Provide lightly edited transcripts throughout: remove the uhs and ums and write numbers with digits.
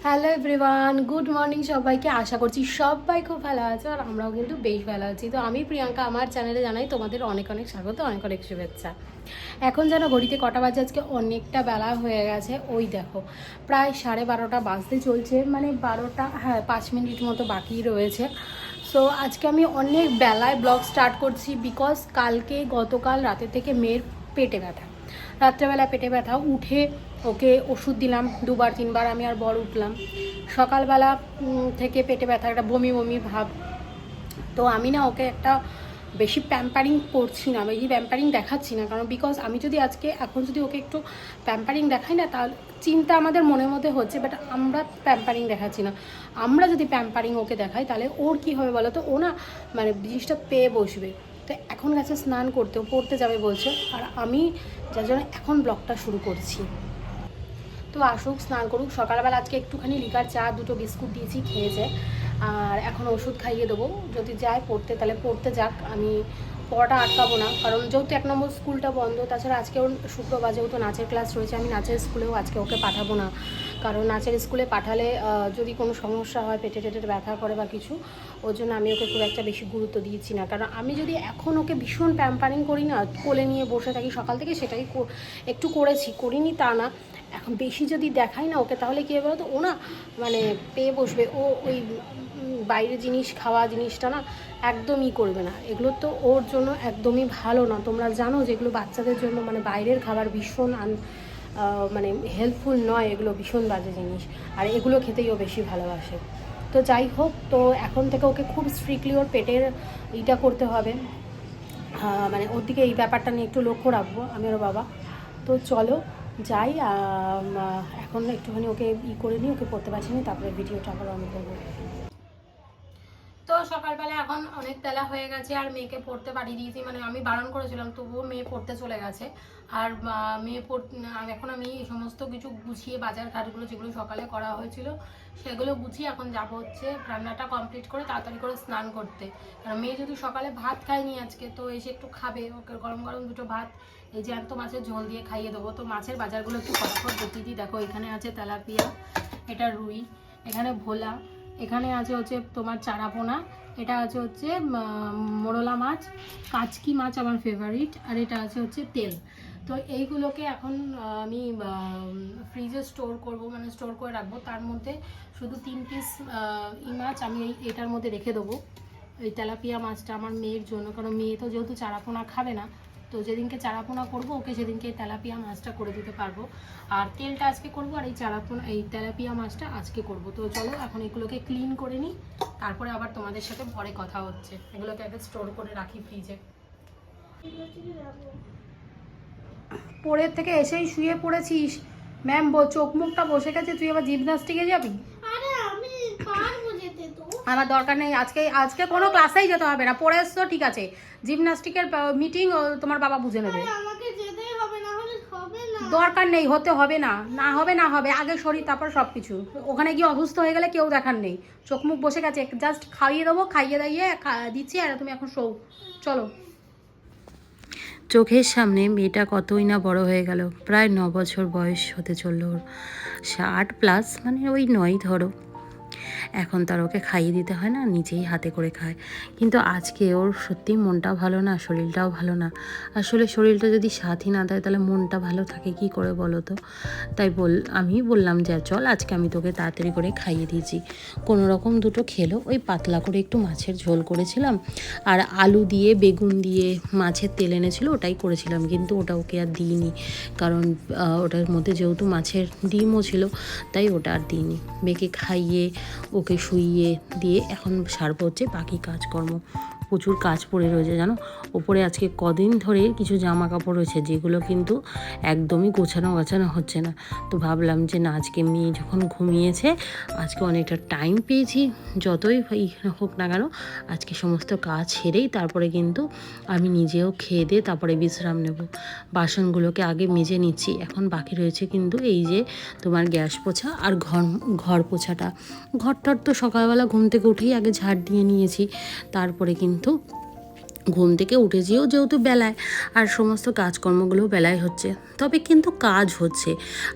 Hello everyone, good morning সবাইকে। আশা করছি সবাই খুব ভালো আছে আর আমরাও কিন্তু বেশ ভালো আছি। তো আমি প্রিয়াঙ্কা, আমার চ্যানেলে জানাই তোমাদের অনেক অনেক স্বাগত, অনেক অনেক শুভেচ্ছা। এখন যেন ঘড়িতে কটা বাজে, আজকে অনেকটা বেলা হয়ে গেছে। ওই দেখো প্রায় 12:30 বাজতে চলছে, মানে 12টা, হ্যাঁ 5 মিনিট মতো বাকি রয়েছে। সো আজকে আমি অনেক বেলায় ব্লগ স্টার্ট করছি, বিকজ গতকাল রাতে থেকে মেয়ের পেটে ব্যথা, রাত্রেবেলা পেটে ব্যথা, উঠে ওকে ওষুধ দিলাম 2-3বার, আমি আর বর উঠলাম। সকালবেলা থেকে পেটে ব্যথা, একটা বমি বমি ভাব। তো আমি না ওকে একটা বেশি প্যাম্পারিং করছি না, বেশি প্যাম্পারিং দেখাচ্ছি না, কারণ বিকজ আমি যদি এখন যদি ওকে একটু প্যাম্পারিং দেখাই না, তাহলে চিন্তা আমাদের মনের মধ্যে হচ্ছে, বাট আমরা প্যাম্পারিং দেখাচ্ছি না। আমরা যদি প্যাম্পারিং ওকে দেখাই তাহলে ওর কী হবে বলো তো, ও না মানে জিনিসটা পেয়ে বসবে। তো এখন গেছে স্নান করতে, ও পড়তে যাবে বলছে, আর আমি যার জন্য এখন ব্লগটা শুরু করছি। তো আসুক, স্নান করুক। সকালবেলা আজকে একটুখানি লিকার চা, 2টো বিস্কুট দিয়েছি, খেয়েছে। আর এখন ওষুধ খাইয়ে দেবো, যদি যায় পড়তে তাহলে পড়তে যাক, আমি পড়াটা আটকাবো না, কারণ যেহেতু 1 নম্বর স্কুলটা বন্ধ। তাছাড়া আজকে ওর শুক্রবার যেহেতু নাচের ক্লাস রয়েছে, আমি নাচের স্কুলেও আজকে ওকে পাঠাবো না, কারণ নাচের স্কুলে পাঠালে যদি কোনো সমস্যা হয়, পেটে টেটের ব্যথা করে বা কিছু, ওর জন্য আমি ওকে খুব একটা বেশি গুরুত্ব দিয়েছি না। কারণ আমি যদি এখন ওকে ভীষণ প্যাম্পারিং করি না, কোলে নিয়ে বসে থাকি সকাল থেকে, সেটাই একটু করিনি তা না, এখন বেশি যদি দেখাই না ওকে, তাহলে কী হবে বলতো, ও না মানে পেয়ে বসবে, ও ওই বাইরের জিনিস খাওয়া জিনিসটা না একদমই করবে না। এগুলো তো ওর জন্য একদমই ভালো না, তোমরা জানো যেগুলো বাচ্চাদের জন্য, মানে বাইরের খাবার ভীষণ মানে হেল্পফুল নয়, এগুলো ভীষণ বাজে জিনিস, আর এগুলো খেতেই ও বেশি ভালোবাসে। তো যাই হোক, তো এখন থেকে ওকে খুব স্ট্রিক্টলি ওর পেটের এইটা করতে হবে, মানে ওর দিকে এই ব্যাপারটা নিয়ে একটু লক্ষ্য রাখবো আমি ওর বাবা। তো চলো যাই, এখন একটুখানি ওকে করে নিই, ওকে পড়তে পারছি না, তারপরে ভিডিওটা আবার অন করবো। তো সকালবেলা এখন অনেক বেলা হয়ে গেছে, আর মেয়েকে পড়তে পাঠিয়ে দিয়েছি, মানে আমি বারণ করেছিলাম তবুও মেয়ে পড়তে চলে গেছে। আর মেয়ে এখন আমি এই সমস্ত কিছু গুছিয়ে, বাজার ঘাটগুলো যেগুলো সকালে করা হয়েছিল সেগুলো গুছিয়ে এখন যাব হচ্ছে রান্নাটা কমপ্লিট করে তাড়াতাড়ি করে স্নান করতে। কারণ মেয়ে যদি সকালে ভাত খায়নি আজকে, তো এসে একটু খাবে, ওকে গরম গরম 2টো ভাত এই জ্যান্ত মাছের ঝোল দিয়ে খাইয়ে দেবো। তো মাছের বাজারগুলো একটু ফটাফট দেখিয়ে দিই। দেখো এখানে আছে তেলাপিয়া, এটা রুই, এখানে ভোলা, এখানে আছে তোমার চারাপোনা, এটা হচ্ছে মোরলা মাছ, কাচকি মাছ আমার ফেভারিট, আর এটা হচ্ছে তেল। তো এইগুলোকে এখন আমি ফ্রিজে স্টোর করব, মানে স্টোর করে রাখবো। তার মধ্যে শুধু 3 পিস মাছ আমি এটার মধ্যে রেখে দেবো। এই তেলাপিয়া মাছটা আমার মেয়ের জন্য, কারণ মেয়ে তো যেহেতু চারাপোনা খাবে না, তো যেদিনকে চারাপোনা করবো ওকে সেদিনকে তেলাপিয়া মাছটা করে দিতে পারবো। আর তেলটা আজকে করবো, আর এই তেলাপিয়া মাছটা আজকে করবো। তো চলো এখন এগুলোকে ক্লিন করে নিই, তারপরে আবার তোমাদের সাথে পরে কথা হচ্ছে। এগুলোকে আগে স্টোর করে রাখি ফ্রিজে। পরের থেকে এসেই শুয়ে পড়েছিস, ম্যাম চোখ মুখটা বসে গেছে, তুই আবার জিমনাস্টিকে যাবি? আমার দরকার নেই, আজকে কোনো ক্লাসেই যেতে হবে না, পড়ে এসছো ঠিক আছে, জিমনাস্টিকের মিটিং তোমার বাবা বুঝে নেবে। দরকার নেই, হতে হবে না, না হবে আগে শরীর তারপর সব কিছু। ওখানে গিয়ে অসুস্থ হয়ে গেলে কেউ দেখার নেই, চোখ মুখ বসে গেছে, জাস্ট খাইয়ে দেবো, খাইয়ে দাইয়ে দিচ্ছি, আর তুমি এখন শোও, চলো। চোখের সামনে মেয়েটা কতই না বড় হয়ে গেল, প্রায় 9 বছর বয়স হতে চলল ওর, 8+ মানে ওই 9 ধরো। এখন তার ওকে খাইয়ে দিতে হয় না, নিজেই হাতে করে খায়। কিন্তু আজকে ওর সত্যি মনটাও ভালো না, শরীরটাও ভালো না। আসলে শরীরটা যদি সাথই না দেয় তাহলে মনটা ভালো থাকে কি করে বলো তো। তাই আমি বললাম যে চল আজকে আমি তোকে তাড়াতাড়ি করে খাইয়ে দিয়েছি। কোনো রকম 2টো খেলো, ওই পাতলা করে একটু মাছের ঝোল করেছিলাম, আর আলু দিয়ে বেগুন দিয়ে মাছের তেল এনেছিল ওটাই করেছিলাম, কিন্তু ওটা ওকে আর দিইনি, কারণ ওটার মধ্যে যেহেতু মাছের ডিমও ছিল, তাই ওটা আর দিইনি। মেয়েকে খাইয়ে ওকে শুইয়ে দিয়ে এখন সারবো হচ্ছে বাকি কাজকর্ম। প্রচুর কাজ পড়ে রয়েছে জানো, ওপরে আজকে কদিন ধরে কিছু জামা কাপড় রয়েছে যেগুলো কিন্তু একদমই গোছানো হচ্ছে না। তো ভাবলাম যে না, আজকে মেয়ে যখন ঘুমিয়েছে, আজকে অনেকটা টাইম পেয়েছি, যতই হোক না কেন আজকে সমস্ত কাজ সেরেই তারপরে কিন্তু আমি নিজেও খেয়ে দিয়ে তারপরে বিশ্রাম নেব। বাসনগুলোকে আগে মেজে নিচ্ছি, এখন বাকি রয়েছে কিন্তু এই যে তোমার গ্যাস পোছা আর ঘর পোছাটা। ঘরটার তো সকালবেলা ঘুম থেকে উঠেই আগে ঝাড় দিয়ে নিয়েছি, তারপরে কিন্তু ঘুম থেকে উঠেছিও যেহেতু বেলায়, আর সমস্ত কাজকর্মগুলোও বেলায় হচ্ছে, তবে কিন্তু কাজ হচ্ছে।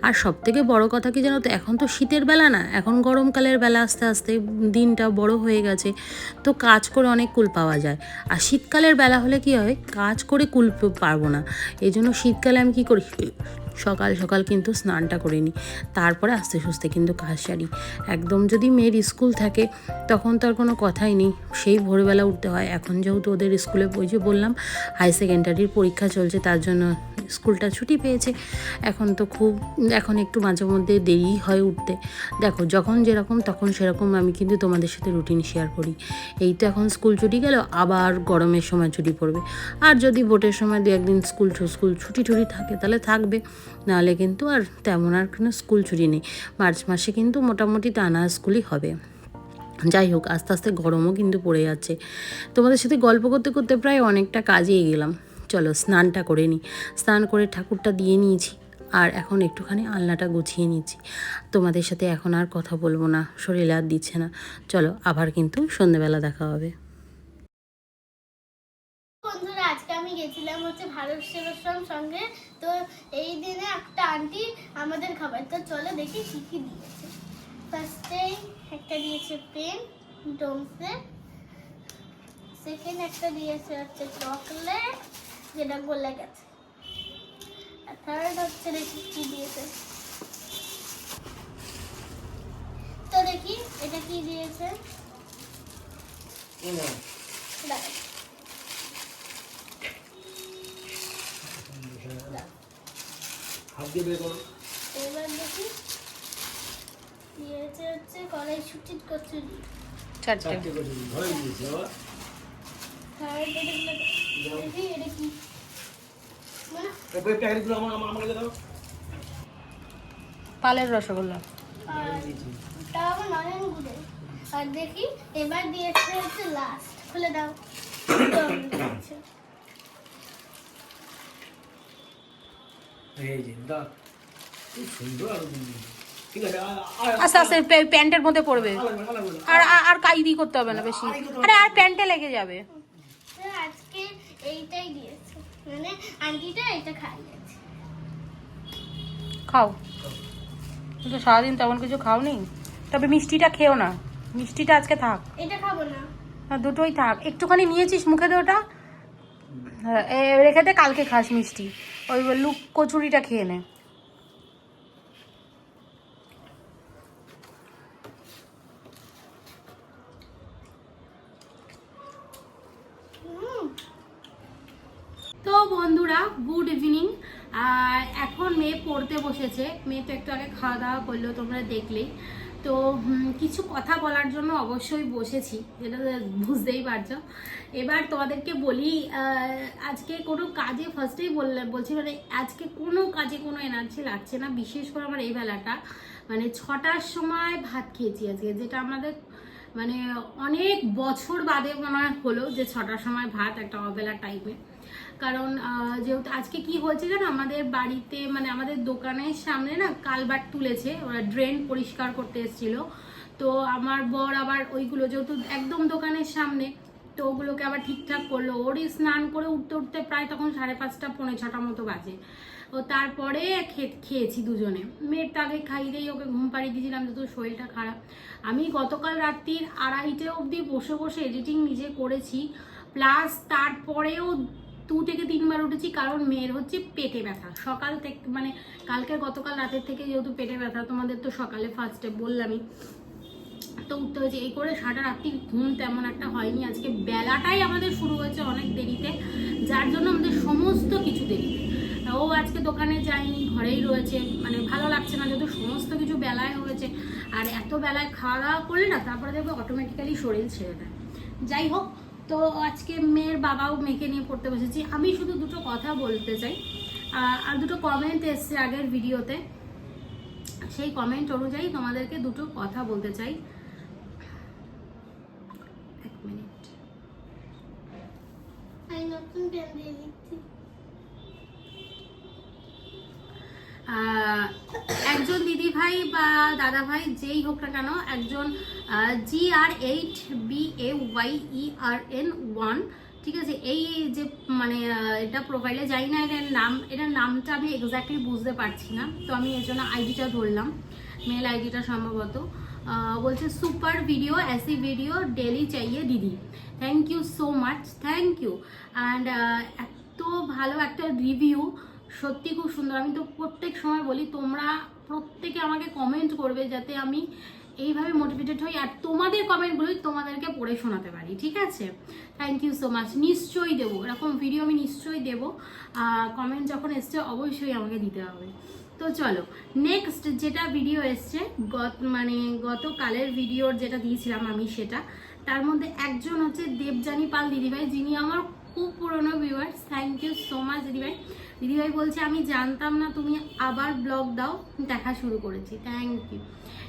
আর সবথেকে বড় কথা কি জানো তো, এখন তো শীতের বেলা না, এখন গরমকালের বেলা, আস্তে আস্তে দিনটা বড় হয়ে গেছে, তো কাজ করে অনেক কুল পাওয়া যায়। আর শীতকালের বেলা হলে কি হয়, কাজ করে কুল পারবো না, এই জন্য শীতকালে আমি কী করি, সকাল সকাল কিন্তু স্নানটা করে নিই, তারপরে আস্তে সুস্তে কিন্তু কাজ সারি। একদম যদি মেয়ের স্কুল থাকে তখন তো আর কোনো কথাই নেই, সেই ভোরবেলা উঠতে হয়। এখন যেহেতু ওদের স্কুলে ওই যে বললাম হাই সেকেন্ডারির পরীক্ষা চলছে, তার জন্য স্কুলটা ছুটি পেয়েছে, এখন একটু মাঝে মধ্যে দেরি হয় উঠতে। দেখো যখন যেরকম তখন সেরকম আমি কিন্তু তোমাদের সাথে রুটিন শেয়ার করি। এই তো এখন স্কুল ছুটি গেল, আবার গরমের সময় ছুটি পড়বে, আর যদি ভোটের সময় 2-1 দিন স্কুল ছুটি থাকে তাহলে থাকবে, নাহলে কিন্তু আর তেমন আর কোনো স্কুল ছুটি নেই। মার্চ মাসে কিন্তু মোটামুটি টানা স্কুলই হবে। যাই হোক, আস্তে আস্তে গরমও কিন্তু পড়ে যাচ্ছে। তোমাদের সাথে গল্প করতে করতে প্রায় অনেকটা কাজে গেলাম। চলো স্নানটা করে নিই। স্নান করে ঠাকুরটা দিয়ে নিয়েছি, আর এখন একটুখানি আলনাটা গুছিয়ে নিচ্ছি। তোমাদের সাথে এখন আর কথা বলবো না, শরীর আর দিচ্ছে না। চলো আবার কিন্তু সন্ধ্যেবেলা দেখা হবে। বন্ধুরা, আজকে আমি গেছিলাম হচ্ছে ভারত সেবাশ্রম সঙ্গে। তো এই দিনে একটা আন্টি আমাদের খাবার, তো চলো দেখি কি কি দিয়েছে। ফার্স্টেই একটা দিয়েছে পেন ডোমসে, সেকেন্ড একটা দিয়েছে হচ্ছে চকলেট যেটা গলে গেছে, আর থার্ড হচ্ছে দেখি কি দিয়েছে। তো দেখি এটা কি দিয়েছে। দাঁড়াও। এবার দেখি দিয়েছে হচ্ছে কড়াইশুঁটি কচুরি। চারটে। দেখি এটা কি, পালের রসগোল্লা। তাও আবার নয়ন গুড়ে। আর দেখি এবার দিয়েছে হচ্ছে লাস্ট, খুলে দাও। আস্তে আস্তে প্যান্টের মধ্যে পড়বে, আর আর কাইদি করতে হবে না বেশি, আরে আর প্যান্টে লেগে যাবে। আজকে এইটাই দিয়েছে, মানে আন্টিটা এটা খাইয়েছে। খাও, কিন্তু সারাদিন তেমন কিছু খাও নি, তবে মিষ্টিটা খেও না, মিষ্টিটা আজকে থাক। এটা খাবো না, দুটোই থাক। একটুখানি নিয়েছিস মুখে দে, ওটা রেখে দে, কালকে খাস মিষ্টি। ওই লুক কচুরিটা খেয়ে নে। তো বন্ধুরা, গুড ইভিনিং। আর এখন মেয়ে পড়তে বসেছে। মেয়ে তো একটু আগে খাওয়া দাওয়া করলো, তোমরা দেখলেই তো। কিছু কথা বলার জন্য অবশ্যই বসেছি, যেটা বুঝতেই পারছো। এবার তোমাদেরকে বলি, আজকে কোনো কাজে ফার্স্টেই বলছি, মানে আজকে কোনো কাজে কোনো এনার্জি লাগছে না। বিশেষ করে আমার এই বেলাটা, মানে 6টার সময় ভাত খেয়েছি আজকে, যেটা আমাদের মানে অনেক বছর বাদে মনে হয় হলো যে 6টার সময় ভাত, একটা অবেলা টাইমে। কারণ যেহেতু আজকে কি হয়েছে জানো, আমাদের বাড়িতে মানে আমাদের দোকানের সামনে না কালভার্ট তুলেছে, ওরা ড্রেন পরিষ্কার করতে এসেছিল। তো আমার বর আবার ওইগুলো যেহেতু একদম দোকানের সামনে, তো ওগুলোকে আবার ঠিকঠাক করলো। ওরই স্নান করে উঠতে উঠতে প্রায় তখন 5:30 পৌনে 6টা মতো বাজে। ও তারপরে খেয়েছি দুজনে। মেয়ের তো আগে খাইয়ে দিয়ে ওকে ঘুম পাড়িয়ে দিয়েছিলাম, যেহেতু শরীরটা খারাপ। আমি গতকাল রাত্রির 2:30 অবধি বসে বসে এডিটিং নিজে করেছি, প্লাস তারপরেও 2 থেকে 3 বার উঠেছি, কারণ মেয়ের হচ্ছে পেটে ব্যথা সকাল থেকে, মানে গতকাল রাতের থেকে যেহেতু পেটে ব্যথা, তোমাদের তো সকালে ফার্স্টে বললামই, তো উঠতে হয়েছে। এই করে সারা রাত্রি ঘুম তেমন একটা হয়নি। আজকে বেলাটাই আমাদের শুরু হয়েছে অনেক দেরিতে, যার জন্য আমাদের সমস্ত কিছু দেরিতে। ও আজকে দোকানে যায়নি, ঘরেই রয়েছে, মানে ভালো লাগছে না, যেহেতু সমস্ত কিছু বেলায় হয়েছে। আর এত বেলায় খাওয়া দাওয়া করলে না, তারপরে দেখবে অটোমেটিক্যালি শরীর ছেড়ে দেয়। যাই হোক, তো আজকে মেয়ের বাবাও মেয়েকে নিয়ে পড়তে বসেছি। আমি শুধু দুটো কথা বলতে চাই, আর দুটো কমেন্ট এসছে আগের ভিডিওতে, সেই কমেন্ট অনুযায়ী তোমাদেরকে দুটো কথা বলতে চাই। এক মিনিট, আমি নতুন পেন দিয়ে দিচ্ছি। একজন দিদি ভাই বা দাদা ভাই যেই হোক না কেন, একজন GR8BAYERN1 ঠিক আছে। এই যে মানে এটা প্রোফাইলে যাই না, এটার নামটা আমি এক্স্যাক্টলি বুঝতে পারছি না, তো আমি এর জন্য আইডিটা ধরলাম, মেল আইডিটা সম্ভবত। বলছে সুপার ভিডিও, ऐसी ভিডিও ডেলি চাইয়ে দিদি। Thank you so much, thank you. And এত ভালো একটা রিভিউ, সত্যি খুব সুন্দর। আমি তো প্রত্যেক সময় বলি তোমরা প্রত্যেকে আমাকে কমেন্ট করবে যাতে আমি এইভাবে মোটিভেটেড হই আর তোমাদের কমেন্টগুলোই তোমাদেরকে পড়ে শোনাতে পারি, ঠিক আছে। Thank you so much. নিশ্চয়ই দেবো, এরকম ভিডিও আমি নিশ্চয়ই দেবো। কমেন্ট যখন এসছে অবশ্যই আমাকে দিতে হবে। তো চলো নেক্সট যেটা ভিডিও এসছে, গতকালের ভিডিওর যেটা দিয়েছিলাম আমি সেটা, তার মধ্যে একজন হচ্ছে দেবযানী পাল দিদিভাই, যিনি আমার খুব পুরনো viewers. Thank you so much দিদিভাই। দিদিভাই বলছে আমি জানতাম না তুমি আবার ব্লগ দাও, দেখা শুরু করেছি। Thank you.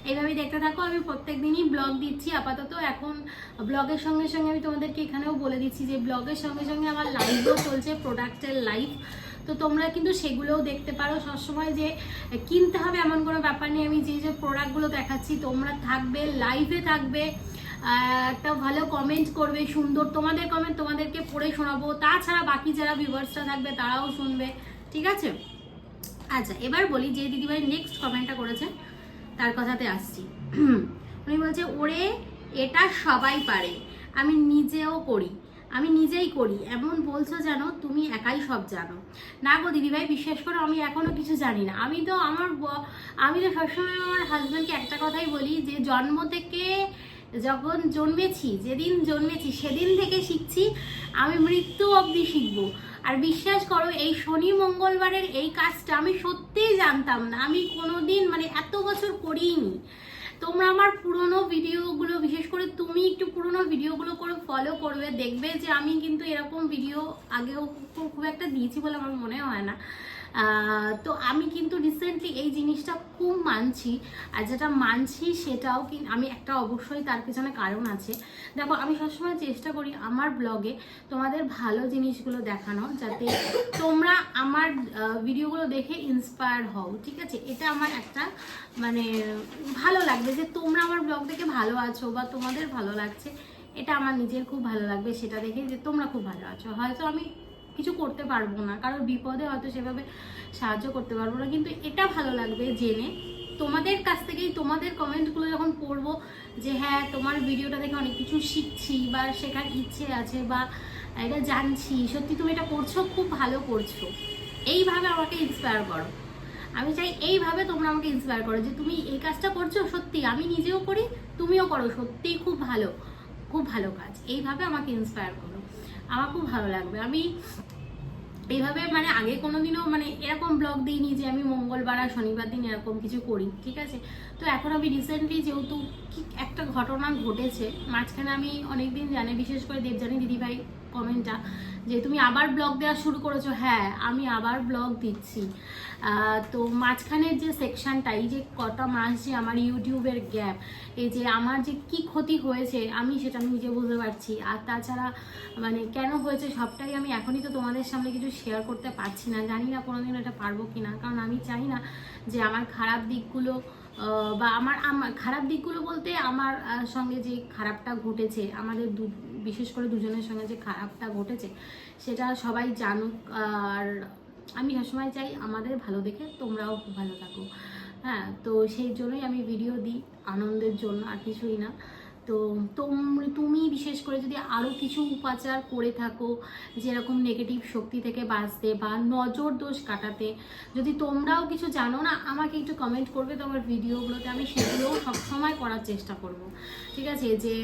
এইভাবেই দেখতে থাকো, আমি প্রত্যেক দিনই ব্লগ দিচ্ছি আপাতত। এখন ব্লগের সঙ্গে সঙ্গে আমি তোমাদেরকে এখানেও বলে দিচ্ছি যে ব্লগের সঙ্গে সঙ্গে আমার লাইভও চলছে, প্রোডাক্টের লাইভ। তো তোমরা কিন্তু সেগুলোও দেখতে পারো। সবসময় যে কিনতে হবে এমন কোনো ব্যাপার নেই। আমি যে প্রোডাক্টগুলো দেখাচ্ছি তোমরা থাকবে, লাইভে থাকবে, একটা ভালো কমেন্ট করবে, সুন্দর তোমাদের কমেন্ট তোমাদেরকে পড়ে শোনাবো। তাছাড়া বাকি যারা ভিউয়ার্সরা থাকবে তারাও শুনবে, ঠিক আছে। আচ্ছা এবার বলি, যে দিদিভাই নেক্সট কমেন্টটা করেছে তার কথাতে আসছি। উনি বলছে ওরে এটা সবাই পারে, আমি নিজেও করি, আমি নিজেই করি, এমন বলছো যেন তুমি একাই সব জানো। না গো দিদিভাই, বিশ্বাস করো আমি এখনো কিছু জানি না। আমি তো সবসময় আমার হাজব্যান্ডকে একটা কথাই বলি যে জন্ম থেকে যখন জন্মেছি, যেদিন জন্মেছি সেদিন থেকে শিখছি, আমি মৃত্যু অবধি শিখবো। আর বিশ্বাস করো এই শনি মঙ্গলবারের এই কাজটা আমি সত্যিই জানতাম না, আমি কোনোদিন এত বছর করিনি। তোমরা আমার পুরনো ভিডিওগুলো, বিশেষ করে তুমি একটু পুরনো ভিডিওগুলো করে ফলো করবে, দেখবে যে আমি কিন্তু এরকম ভিডিও আগেও খুব একটা দিয়েছি বলে আমার মনে হয় না। তো আমি কিন্তু রিসেন্টলি এই জিনিসটা খুব মানছি, আর যেটা মানছি সেটাও আমি একটা অবশ্যই তার পিছনে কারণ আছে। দেখো আমি সবসময় চেষ্টা করি আমার ব্লগে তোমাদের ভালো জিনিসগুলো দেখানো, যাতে তোমরা আমার ভিডিওগুলো দেখে ইন্সপায়ার হও, ঠিক আছে। এটা আমার একটা ভালো লাগবে যে তোমরা আমার ব্লগ দেখে ভালো আছো বা তোমাদের ভালো লাগছে, এটা আমার নিজের খুব ভালো লাগবে সেটা দেখে যে তোমরা খুব ভালো আছো। হয়তো আমি কিছু করতে পারবো না, কারোর বিপদে হয়তো সেভাবে সাহায্য করতে পারবো না, কিন্তু এটা ভালো লাগবে জেনে তোমাদের কাছ থেকেই, তোমাদের কমেন্টগুলো যখন পড়বো যে হ্যাঁ তোমার ভিডিওটা দেখে অনেক কিছু শিখছি বা শেখার ইচ্ছে আছে বা এটা জানছি, সত্যি তুমি এটা করছো, খুব ভালো করছো, এইভাবে আমাকে ইন্সপায়ার করো। আমি চাই এইভাবে তোমরা আমাকে ইন্সপায়ার করো যে তুমি এই কাজটা করছো, সত্যি আমি নিজেও করি, তুমিও করো, সত্যিই খুব ভালো, খুব ভালো কাজ। এইভাবে আমাকে ইন্সপায়ার করো, আমার খুব ভালো লাগবে। আমি এইভাবে আগে কোনোদিনও এরকম ব্লগ দিইনি যে আমি মঙ্গলবার আর শনিবার দিন এরকম কিছু করি, ঠিক আছে। তো এখন আমি রিসেন্টলি যেহেতু একটা ঘটনা ঘটেছে মাঝখানে, আমি অনেকদিন জানি, বিশেষ করে দেবযানী দিদিভাই কমেন্টটা যে তুমি আবার ব্লগ দেওয়া শুরু করেছো। হ্যাঁ আমি আবার ব্লগ দিচ্ছি। তো মাঝখানের যে সেকশনটা, এই যে কটা মাস যে আমার ইউটিউবের গ্যাপ, এই যে আমার যে কি ক্ষতি হয়েছে আমি সেটা নিজে বুঝতে পারছি। আর তাছাড়া কেন হয়েছে সবটাই আমি এখনই তো তোমাদের সামনে কিছু শেয়ার করতে পারছি না, জানি না কোনোদিন এটা পারবো কি না, কারণ আমি চাই না যে আমার খারাপ দিকগুলো বা আমার খারাপ দিকগুলো বলতে আমার সঙ্গে যে খারাপটা ঘটেছে, আমাদের বিশেষ করে দুজনের সঙ্গে যে খারাপটা ঘটেছে সেটা সবাই জানুক। আর আমি সবসময় চাই আমাদের ভালো দেখে তোমরাও খুব ভালো থাকো। হ্যাঁ, তো সেই জন্যই আমি ভিডিও দিই, আনন্দের জন্য, আর কিছুই না। তো তুমি বিশেষ করে যদি আরও কিছু উপাচার করে থাকো, যেরকম নেগেটিভ শক্তি থেকে বাঁচতে বা নজর দোষ কাটাতে, যদি তোমরাও কিছু জানো না আমাকে একটু কমেন্ট করবে তোমার ভিডিওগুলোতে, আমি সেগুলোও সবসময় করার চেষ্টা করব, ঠিক আছে। যে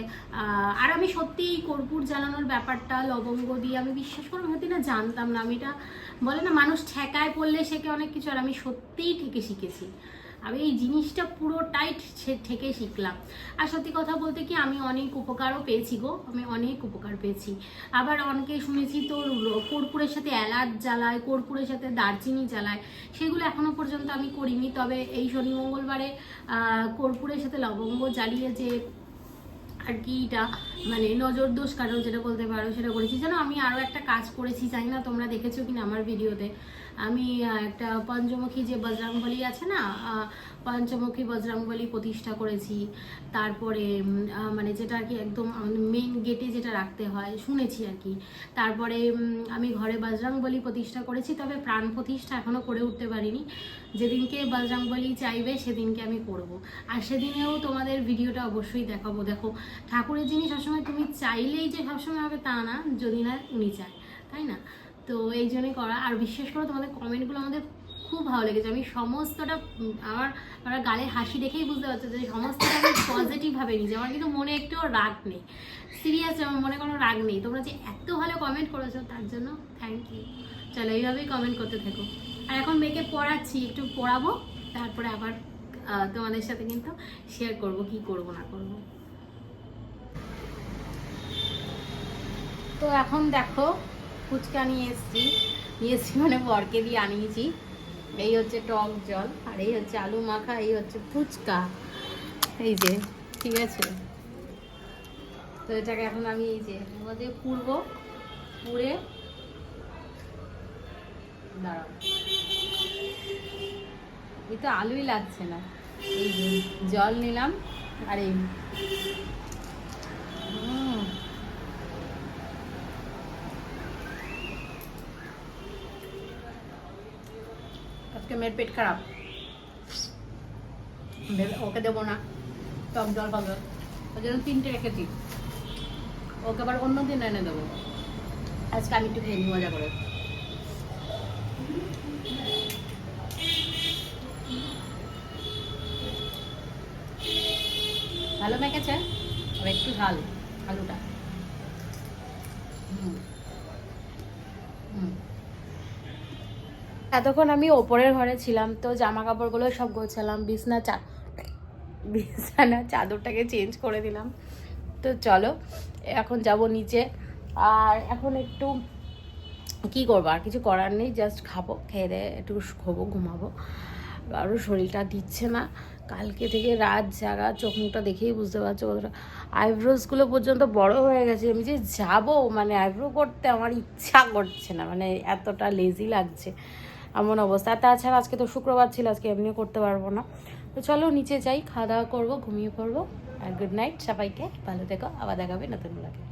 আর আমি সত্যি এই কর্পূর জ্বালানোর ব্যাপারটা, লবঙ্গ দিয়ে, আমি বিশ্বাস করে হয়তো না জানতাম না। আমি এটা বলে না মানুষ ঠেকায় পড়লে শেখে অনেক কিছু, আর আমি সত্যিই ঠেকে শিখেছি। আমি এই জিনিসটা পুরোটাই থেকে শিখলাম। আর সত্যি কথা বলতে কি আমি অনেক উপকারও পেয়েছি গো, আমি অনেক উপকার পেয়েছি। আবার অনেকে শুনেছি তো কর্পূরের সাথে এলাচ জ্বালায়, কর্পূরের সাথে দারচিনি জ্বালায়, সেগুলো এখনো পর্যন্ত আমি করিনি। তবে এই শনি মঙ্গলবারে কর্পূরের সাথে লবঙ্গ জ্বালিয়ে যে আর কি এটা নজর দোষ কারণ যেটা বলতে পারো সেটা করেছি। যেন আমি আরও একটা কাজ করেছি, জানি না তোমরা দেখেছো কিনা আমার ভিডিওতে, আমি একটা পঞ্চমুখী যে বজরংবলী আছে না, পঞ্চমুখী বজরংবলী প্রতিষ্ঠা করেছি। তারপরে মানে যেটা আর কি একদম মেইন গেটে যেটা রাখতে হয় শুনেছি আর কি। তারপরে আমি ঘরে বজরংবলী প্রতিষ্ঠা করেছি, তবে প্রাণ প্রতিষ্ঠা এখনও করে উঠতে পারিনি। যেদিনকে বজরংবলী চাইবে সেদিনকে আমি করব। আর সেদিনেও তোমাদের ভিডিওটা অবশ্যই দেখাবো। দেখো, ঠাকুরের জিনিস সবসময় তুমি চাইলেই যে সবসময় হবে তা না, যদি না উনি চায়, তাই না? তো এই জন্যই করা। আর বিশেষ করে তোমাদের কমেন্টগুলো আমাদের খুব ভালো লেগেছে। আমি সমস্তটা আমার গালে হাসি দেখেই বুঝতে পারছো যে সমস্তটা আমি পজিটিভভাবে নিয়েছি। আমার কিন্তু মনে একটুও রাগ নেই, সিরিয়াস, আমার মনে কোনো রাগ নেই। তোমরা যে এত ভালো কমেন্ট করেছো তার জন্য থ্যাংক ইউ। চলো এইভাবেই কমেন্ট করতে থাকো। আর এখন মেয়েকে পড়াচ্ছি, একটু পড়াবো, তারপরে আবার তোমাদের সাথে কিন্তু শেয়ার করব কি করব না করব। তো এখন দেখো ফুচকা নিয়ে এসছি মানে বরকে দিয়ে আনিয়েছি। এই হচ্ছে টক জল, আর এই হচ্ছে আলু মাখা, এই হচ্ছে ফুচকা, এই যে, ঠিক আছে। তো এটাকে এখন আমি এই যে মধ্যে পুরে দাঁড়াও, এই তো আলুই লাগছে না। এই যে জল নিলাম, আর এই আজকে মেয়ের পেট খারাপ, ওকে দেবো না টক জল পাবে, ওই জন্য 3টে রেখেছি। ওকে আবার অন্য দিন এনে দেবো, আজকে আমি একটু খেয়ে নিই মজা করে। ভালো মেখেছে, আর একটু ঝাল আলুটা। এতক্ষণ আমি ওপরের ঘরে ছিলাম, তো জামা কাপড়গুলো সব গোছালাম, বিছানা চাদরটাকে চেঞ্জ করে দিলাম। তো চলো এখন যাব নিচে। আর এখন একটু কি করবো, আর কিছু করার নেই, জাস্ট খাবো, খেয়ে দিয়ে একটু শোবো, ঘুমাবো। আরও শরীরটা দিচ্ছে না, কালকে থেকে রাত জাগা, চোখ মুখটা দেখেই বুঝতে পারছো কতটা। আইব্রোসগুলো পর্যন্ত বড় হয়ে গেছে, আমি যে যাবো মানে আইব্রো করতে আমার ইচ্ছা করছে না, মানে এতটা লেজি লাগছে, এমন অবস্থা। আর তাছাড়া আজকে তো শুক্রবার ছিল, আজকে এমনিও করতে পারবো না। তো চলো নিচে যাই, খাওয়া দাওয়া করবো, ঘুমিয়ে পড়বো। আর গুড নাইট সবাইকে, ভালো থেকো, আবার দেখাবে নতুন ব্লগে।